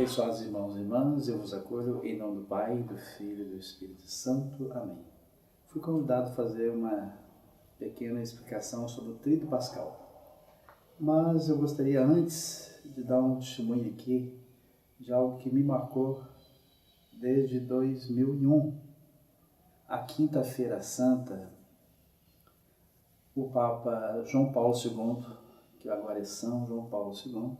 Abençoados irmãos e irmãs, eu vos acolho em nome do Pai, do Filho e do Espírito Santo. Amém. Fui convidado a fazer uma pequena explicação sobre o Tríduo Pascal. Mas eu gostaria antes de dar um testemunho aqui de algo que me marcou desde 2001. A Quinta-feira Santa, o Papa João Paulo II, que agora é São João Paulo II,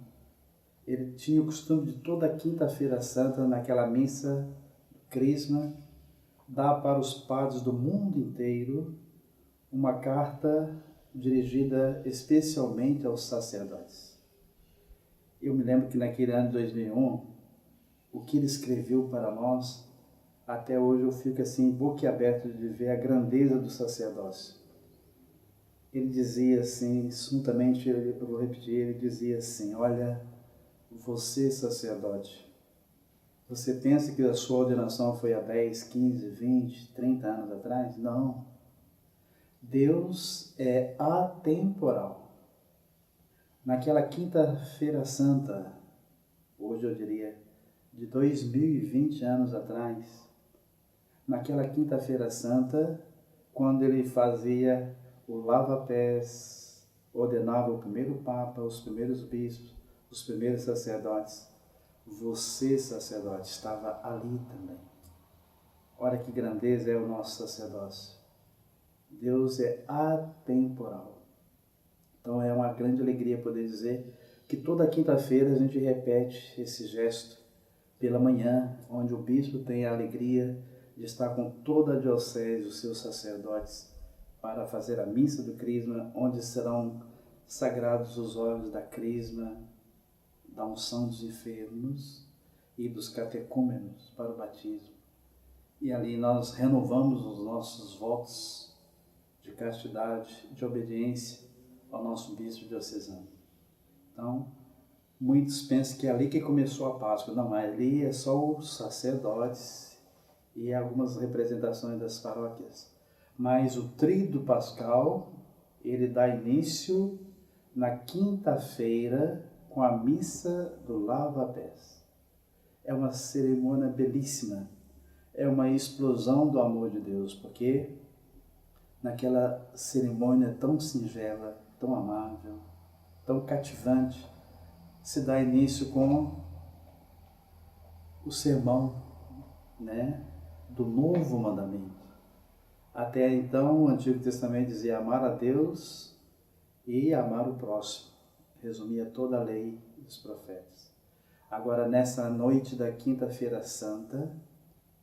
ele tinha o costume de toda Quinta-feira Santa, naquela missa do Crisma, dar para os padres do mundo inteiro uma carta dirigida especialmente aos sacerdotes. Eu me lembro que naquele ano de 2001, o que ele escreveu para nós, até hoje eu fico assim, boquiaberto de ver a grandeza do sacerdócio. Ele dizia assim, sumamente, eu vou repetir, ele dizia assim: olha, você sacerdote, você pensa que a sua ordenação foi há 10, 15, 20, 30 anos atrás? Não. Deus é atemporal. Naquela Quinta-feira Santa, hoje eu diria, de 2020 anos atrás, naquela Quinta-feira Santa, quando ele fazia o lava-pés, ordenava o primeiro Papa, os primeiros bispos, os primeiros sacerdotes, você, sacerdote, estava ali também. Olha que grandeza é o nosso sacerdócio. Deus é atemporal. Então é uma grande alegria poder dizer que toda quinta-feira a gente repete esse gesto pela manhã, onde o bispo tem a alegria de estar com toda a diocese, os seus sacerdotes, para fazer a missa do Crisma, onde serão sagrados os óleos da Crisma, da unção dos enfermos e dos catecúmenos para o batismo. E ali nós renovamos os nossos votos de castidade, de obediência ao nosso bispo diocesano. Então, muitos pensam que é ali que começou a Páscoa. Não, mas ali é só os sacerdotes e algumas representações das paróquias. Mas o Tríduo Pascal, ele dá início na quinta-feira com a missa do lava-pés. É uma cerimônia belíssima, é uma explosão do amor de Deus, porque naquela cerimônia tão singela, tão amável, tão cativante, se dá início com o sermão, do novo mandamento. Até então, o Antigo Testamento dizia amar a Deus e amar o próximo. Resumia toda a lei dos profetas. Agora, nessa noite da Quinta-feira Santa,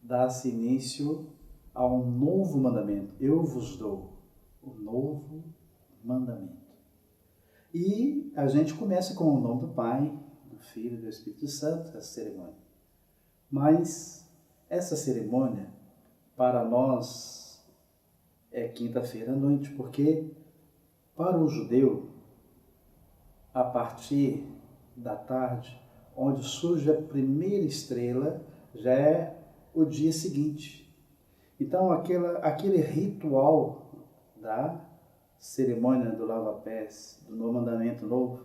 dá-se início a um novo mandamento. Eu vos dou o novo mandamento. E a gente começa com o nome do Pai, do Filho e do Espírito Santo, essa cerimônia. Mas essa cerimônia, para nós, é quinta-feira à noite, porque para o judeu, a partir da tarde, onde surge a primeira estrela, já é o dia seguinte. Então, aquele ritual da cerimônia do lava-pés, do novo mandamento novo,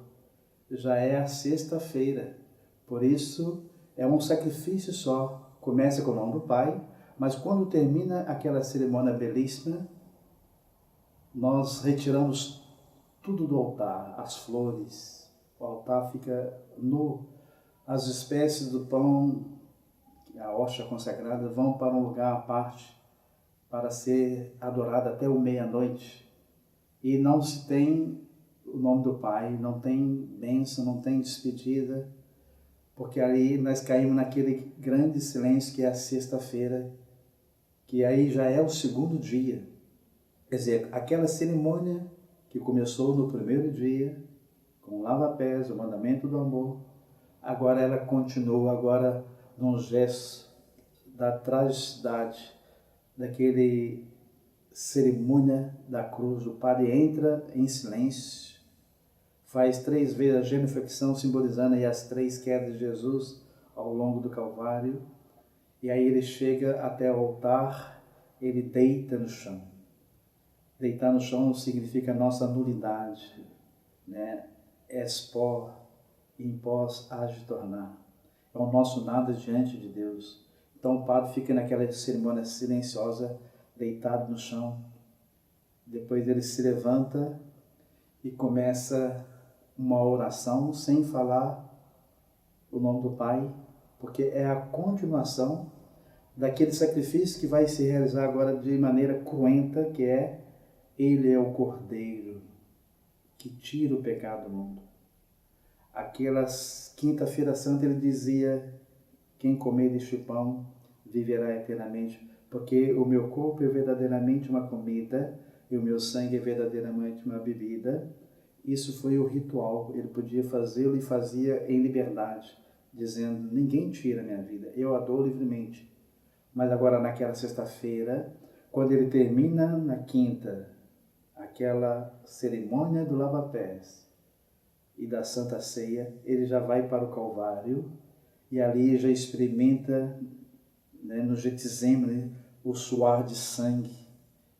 já é a sexta-feira. Por isso, é um sacrifício só. Começa com o nome do Pai, mas quando termina aquela cerimônia belíssima, nós retiramos tudo do altar, as flores, o altar fica nu, as espécies do pão, a hóstia consagrada, vão para um lugar à parte, para ser adorada até o meia-noite. E não se tem o nome do Pai, não tem bênção, não tem despedida, porque ali nós caímos naquele grande silêncio que é a sexta-feira, que aí já é o segundo dia. Quer dizer, aquela cerimônia que começou no primeiro dia, com o lava-pés, o mandamento do amor, agora ela continua agora num gesto da tragicidade, daquele cerimônia da cruz. O padre entra em silêncio, faz 3 vezes a genuflexão, simbolizando aí as 3 quedas de Jesus ao longo do Calvário, e aí ele chega até o altar, ele deita no chão. Deitar no chão significa nossa nulidade, Es pó, in pós hás de tornar. é o nosso nada diante de Deus. Então o padre fica naquela cerimônia silenciosa, deitado no chão. Depois ele se levanta e começa uma oração sem falar o nome do Pai, porque é a continuação daquele sacrifício que vai se realizar agora de maneira cruenta, que é: Ele é o Cordeiro que tira o pecado do mundo. Aquelas quinta-feira santa ele dizia: quem comer deste pão viverá eternamente, porque o meu corpo é verdadeiramente uma comida e o meu sangue é verdadeiramente uma bebida. Isso foi o ritual, ele podia fazê-lo e fazia em liberdade, dizendo: ninguém tira minha vida, eu a dou livremente. Mas agora naquela sexta-feira, quando ele termina na quinta, aquela cerimônia do lava-pés e da Santa Ceia, ele já vai para o Calvário e ali já experimenta, né, no Getsemane, o suar de sangue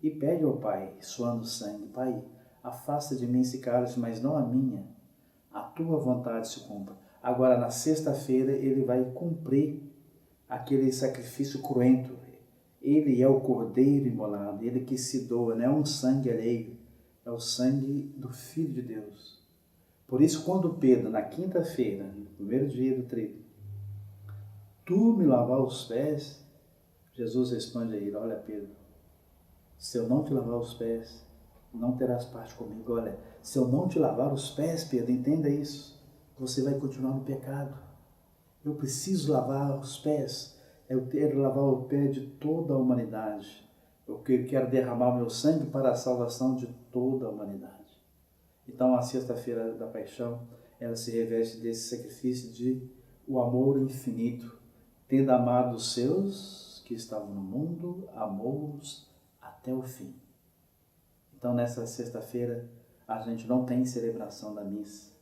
e pede ao Pai, suando sangue: Pai, afasta de mim esse cálice, mas não a minha, a tua vontade se cumpra. Agora na sexta-feira ele vai cumprir aquele sacrifício cruento. Ele é o Cordeiro imolado, ele que se doa, não é um sangue alheio, é o sangue do Filho de Deus. Por isso, quando Pedro, na quinta-feira, no primeiro dia do trido, tu me lavar os pés, Jesus responde a ele: olha, Pedro, se eu não te lavar os pés, não terás parte comigo. Olha, se eu não te lavar os pés, Pedro, entenda isso, você vai continuar no pecado. Eu preciso lavar os pés. Eu quero lavar o pé de toda a humanidade. Eu quero derramar meu sangue para a salvação de toda a humanidade. Então, a sexta-feira da paixão, ela se reveste desse sacrifício de o amor infinito. Tendo amado os seus que estavam no mundo, amou-os até o fim. Então, nessa sexta-feira, a gente não tem celebração da missa,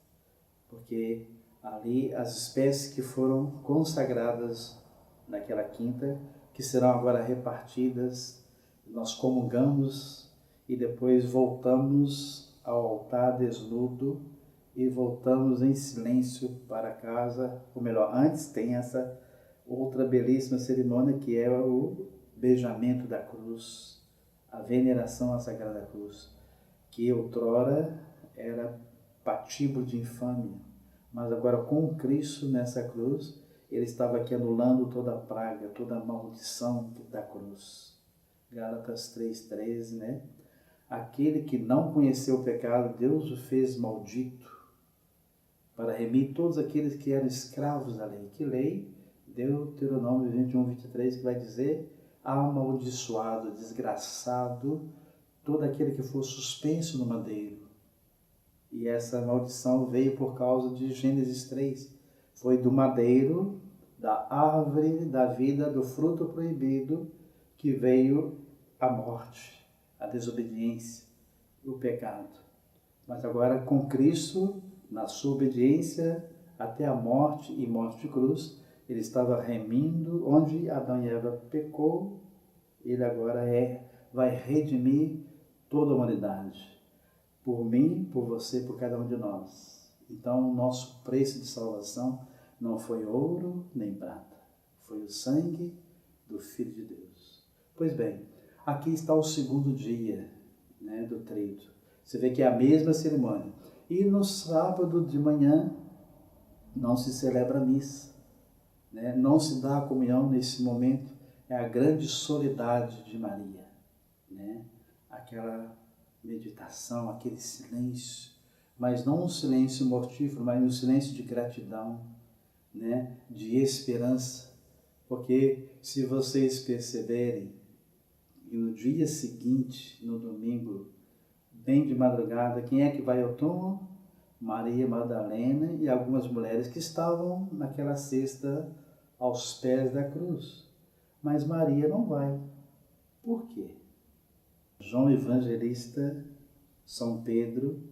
porque ali as espécies que foram consagradas naquela quinta, que serão agora repartidas, nós comungamos e depois voltamos ao altar desnudo e voltamos em silêncio para casa. Ou melhor, antes tem essa outra belíssima cerimônia que é o beijamento da cruz, a veneração à Sagrada Cruz, que outrora era patíbulo de infâmia, mas agora com Cristo nessa cruz, ele estava aqui anulando toda a praga, toda a maldição da cruz. Gálatas 3,13, né? Aquele que não conheceu o pecado, Deus o fez maldito, para remir todos aqueles que eram escravos da lei. Que lei? Deuteronômio 21:23, que vai dizer: amaldiçoado, desgraçado, todo aquele que for suspenso no madeiro. E essa maldição veio por causa de Gênesis 3. Foi do madeiro, da árvore da vida, do fruto proibido, que veio a morte, a desobediência, o pecado. Mas agora com Cristo, na sua obediência até a morte e morte de cruz, ele estava remindo onde Adão e Eva pecou, ele agora vai redimir toda a humanidade. Por mim, por você, por cada um de nós. Então, o nosso preço de salvação não foi ouro nem prata, foi o sangue do Filho de Deus. Pois bem, aqui está o segundo dia, né, do trido. Você vê que é a mesma cerimônia. E no sábado de manhã não se celebra a missa, né? Não se dá a comunhão nesse momento. É a grande soledade de Maria, né? Aquela meditação, aquele silêncio, mas não um silêncio mortífero, mas um silêncio de gratidão, né? De esperança, porque se vocês perceberem, no dia seguinte, no domingo, bem de madrugada, quem é que vai ao túmulo? Maria Madalena e algumas mulheres que estavam naquela cesta aos pés da cruz. Mas Maria não vai. Por quê? João Evangelista, São Pedro,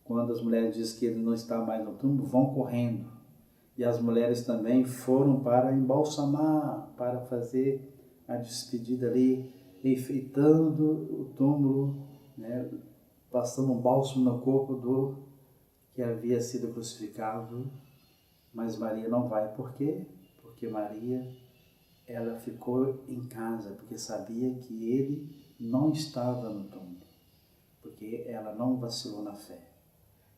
quando as mulheres dizem que ele não está mais no túmulo, vão correndo. E as mulheres também foram para embalsamar, para fazer a despedida ali, enfeitando o túmulo, né, passando um bálsamo no corpo do que havia sido crucificado. Mas Maria não vai. Por quê? porque Maria, ela ficou em casa, porque sabia que ele não estava no túmulo, porque ela não vacilou na fé.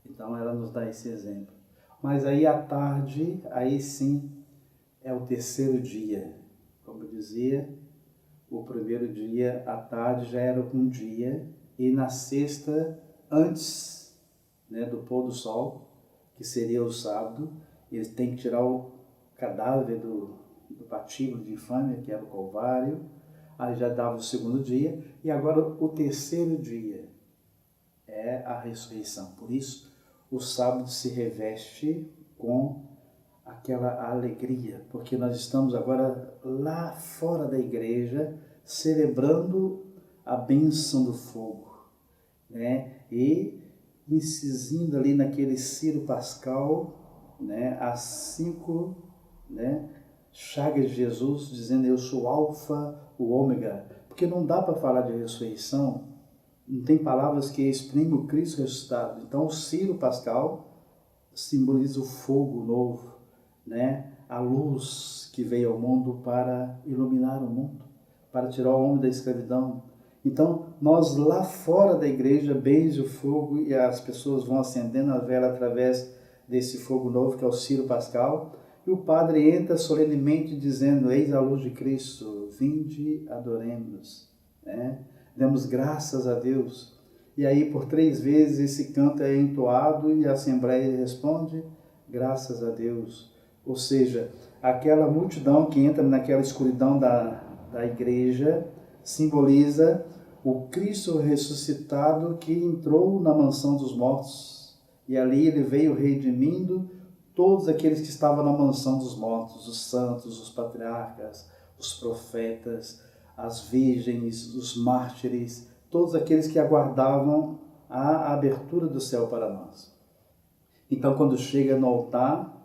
Então ela nos dá esse exemplo. Mas aí à tarde, aí sim, é o terceiro dia. Como eu dizia, o primeiro dia, à tarde, já era um dia, e na sexta, antes, né, do pôr do sol, que seria o sábado, eles têm que tirar o cadáver do patíbulo de infâmia, que era o Calvário. Aí já dava o segundo dia, e agora o terceiro dia é a ressurreição. Por isso, o sábado se reveste com aquela alegria, porque nós estamos agora lá fora da igreja, celebrando a bênção do fogo, né? E incidindo ali naquele Ciro Pascal, né? As 5, né, chagas de Jesus, dizendo: eu sou o alfa, o ômega, porque não dá para falar de ressurreição, não tem palavras que exprimem o Cristo ressuscitado. Então o Ciro Pascal simboliza o fogo novo, né? A luz que veio ao mundo para iluminar o mundo, para tirar o homem da escravidão. Então, nós lá fora da igreja, beija o fogo e as pessoas vão acendendo a vela através desse fogo novo, que é o Ciro Pascal, e o padre entra solenemente dizendo: eis a luz de Cristo, vinde, adoremos, né? Demos graças a Deus. E aí, por 3 vezes, esse canto é entoado e a Assembleia responde: graças a Deus. Ou seja, aquela multidão que entra naquela escuridão da igreja simboliza o Cristo ressuscitado que entrou na mansão dos mortos. E ali ele veio redimindo todos aqueles que estavam na mansão dos mortos, os santos, os patriarcas, os profetas, as virgens, os mártires, todos aqueles que aguardavam a abertura do céu para nós. Então, quando chega no altar,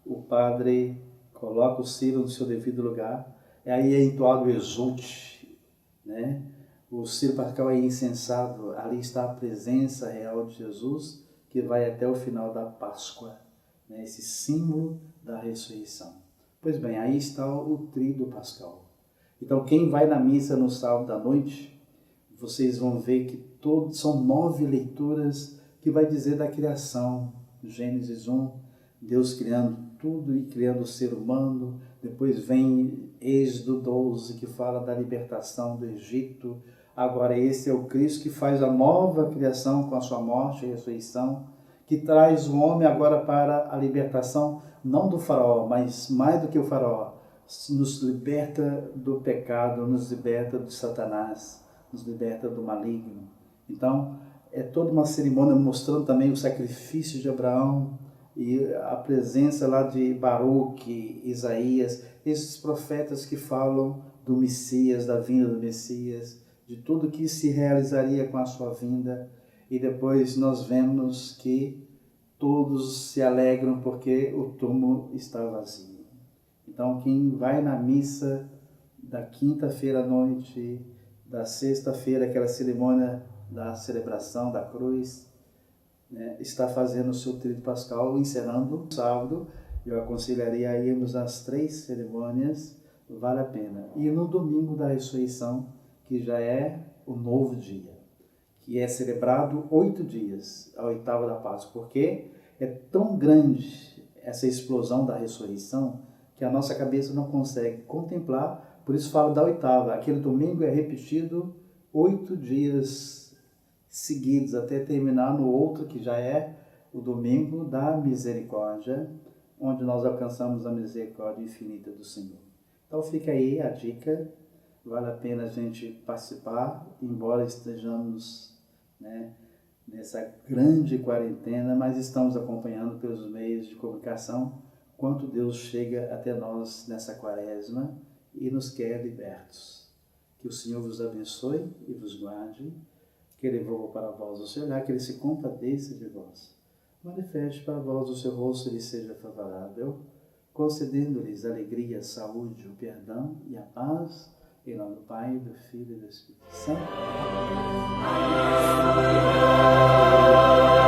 o padre coloca o Ciro no seu devido lugar, e aí é entoado o exulte, né? O Ciro Pascal é incensado, ali está a presença real de Jesus, que vai até o final da Páscoa, né? Esse símbolo da ressurreição. Pois bem, aí está o tríduo pascal. Então, quem vai na missa no sábado à noite, vocês vão ver que são 9 leituras que vai dizer da criação. Gênesis 1, Deus criando tudo e criando o ser humano. Depois vem Êxodo 12, que fala da libertação do Egito. Agora esse é o Cristo que faz a nova criação com a sua morte e ressurreição, que traz o homem agora para a libertação, não do faraó, mas mais do que o faraó, nos liberta do pecado, nos liberta de Satanás, nos liberta do maligno. Então, é toda uma cerimônia mostrando também o sacrifício de Abraão e a presença lá de Baruque, Isaías, esses profetas que falam do Messias, da vinda do Messias, de tudo que se realizaria com a sua vinda. E depois nós vemos que todos se alegram porque o túmulo está vazio. Então, quem vai na missa da quinta-feira à noite, da sexta-feira, aquela cerimônia da celebração da cruz, né, está fazendo o seu tríduo pascal, encerrando o sábado. Eu aconselharia a irmos às 3 cerimônias, vale a pena. E no domingo da ressurreição, que já é o novo dia, que é celebrado 8 dias, a oitava da Páscoa, porque é tão grande essa explosão da ressurreição que a nossa cabeça não consegue contemplar. Por isso falo da oitava. Aquele domingo é repetido 8 dias seguidos, até terminar no outro, que já é o domingo da misericórdia, onde nós alcançamos a misericórdia infinita do Senhor. Então fica aí a dica, vale a pena a gente participar, embora estejamos, né, nessa grande quarentena, mas estamos acompanhando pelos meios de comunicação quanto Deus chega até nós nessa quaresma e nos quer libertos. Que o Senhor vos abençoe e vos guarde, que Ele volva para vós o seu olhar, que Ele se compadeça de vós. Manifeste para vós o seu rosto e lhe seja favorável, concedendo-lhes alegria, saúde, o perdão e a paz, em nome do Pai, do Filho e do Espírito Santo. Amém.